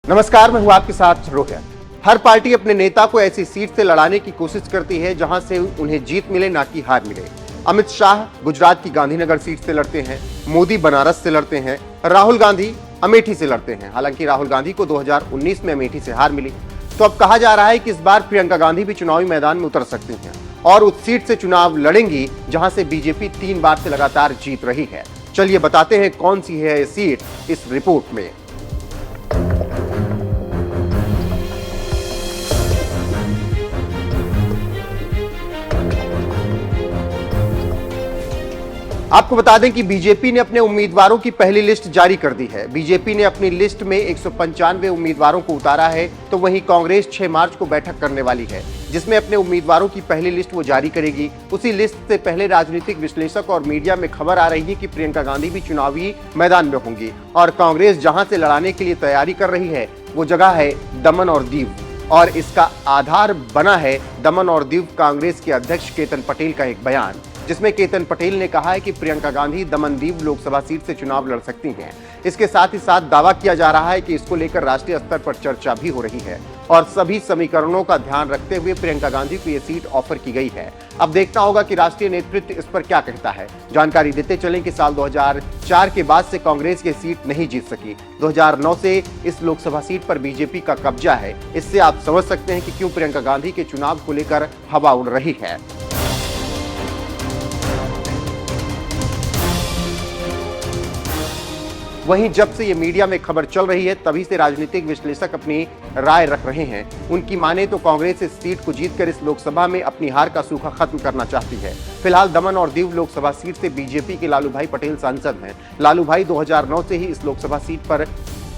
नमस्कार, मैं हूं आपके साथ रोहित। हर पार्टी अपने नेता को ऐसी सीट से लड़ाने की कोशिश करती है जहां से उन्हें जीत मिले, ना कि हार मिले। अमित शाह गुजरात की गांधीनगर सीट से लड़ते हैं, मोदी बनारस से लड़ते हैं, राहुल गांधी अमेठी से लड़ते हैं। हालांकि राहुल गांधी को 2019 में अमेठी से हार मिली, तो अब कहा जा रहा है कि इस बार प्रियंका गांधी भी चुनावी मैदान में उतर सकती हैं और उस सीट से चुनाव लड़ेंगी जहां से बीजेपी 3 बार से लगातार जीत रही है। चलिए बताते हैं कौन सी है ये सीट इस रिपोर्ट में। आपको बता दें कि बीजेपी ने अपने उम्मीदवारों की पहली लिस्ट जारी कर दी है। बीजेपी ने अपनी लिस्ट में 195 उम्मीदवारों को उतारा है, तो वहीं कांग्रेस 6 मार्च को बैठक करने वाली है, जिसमें अपने उम्मीदवारों की पहली लिस्ट वो जारी करेगी। उसी लिस्ट से पहले राजनीतिक विश्लेषक और मीडिया में खबर आ रही है कि प्रियंका गांधी भी चुनावी मैदान में होंगी और कांग्रेस जहां से लड़ाने के लिए तैयारी कर रही है वो जगह है दमन और दीव, और इसका आधार बना है दमन और दीव कांग्रेस के अध्यक्ष केतन पटेल का एक बयान, जिसमें केतन पटेल ने कहा है कि प्रियंका गांधी दमन दीव लोकसभा सीट से चुनाव लड़ सकती हैं। इसके साथ ही साथ दावा किया जा रहा है कि इसको लेकर राष्ट्रीय स्तर पर चर्चा भी हो रही है और सभी समीकरणों का ध्यान रखते हुए प्रियंका गांधी को यह सीट ऑफर की गई है। अब देखना होगा कि राष्ट्रीय नेतृत्व इस पर क्या कहता है। जानकारी देते चलें कि साल 2004 के बाद से कांग्रेस ये सीट नहीं जीत सकी। 2009 से इस लोकसभा सीट पर बीजेपी का कब्जा है। इससे आप समझ सकते हैं कि क्यों प्रियंका गांधी के चुनाव को लेकर हवा उड़ रही है। वहीं जब से ये मीडिया में खबर चल रही है तभी से राजनीतिक विश्लेषक अपनी राय रख रहे हैं। उनकी माने तो कांग्रेस इस सीट को जीतकर इस लोकसभा में अपनी हार का सूखा खत्म करना चाहती है। फिलहाल दमन और दीव लोकसभा सीट से बीजेपी के लालू भाई पटेल सांसद हैं। लालू भाई 2009 से ही इस लोकसभा सीट पर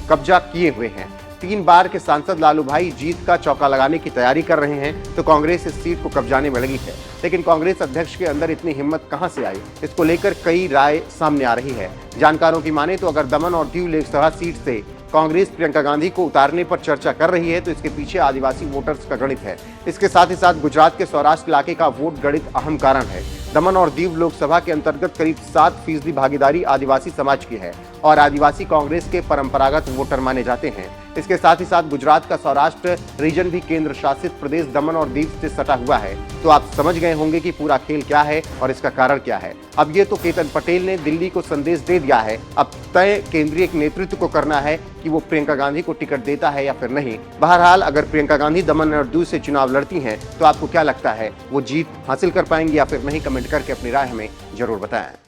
कब्जा किए हुए हैं। 3 बार के सांसद लालू भाई जीत का चौका लगाने की तैयारी कर रहे हैं, तो कांग्रेस इस सीट को कब्जाने में लगी है। लेकिन कांग्रेस अध्यक्ष के अंदर इतनी हिम्मत कहां से आई, इसको लेकर कई राय सामने आ रही है। जानकारों की माने तो अगर दमन और दीव लोकसभा सीट से कांग्रेस प्रियंका गांधी को उतारने पर चर्चा कर रही है, तो इसके पीछे आदिवासी वोटर्स का गणित है। इसके साथ ही साथ गुजरात के सौराष्ट्र इलाके का वोट गणित अहम कारण है। दमन और दीव लोकसभा के अंतर्गत करीब 7% भागीदारी आदिवासी समाज की है और आदिवासी कांग्रेस के परंपरागत वोटर माने जाते हैं। इसके साथ ही साथ गुजरात का सौराष्ट्र रीजन भी केंद्र शासित प्रदेश दमन और दीव से सटा हुआ है। तो आप समझ गए होंगे कि पूरा खेल क्या है और इसका कारण क्या है। अब ये तो केतन पटेल ने दिल्ली को संदेश दे दिया है, अब तय केंद्रीय नेतृत्व को करना है कि वो प्रियंका गांधी को टिकट देता है या फिर नहीं। बहरहाल अगर प्रियंका गांधी दमन और दीव से चुनाव लड़ती हैं तो आपको क्या लगता है, वो जीत हासिल कर पाएंगी या फिर नहीं? कमेंट करके अपनी राय हमें जरूर बताएं।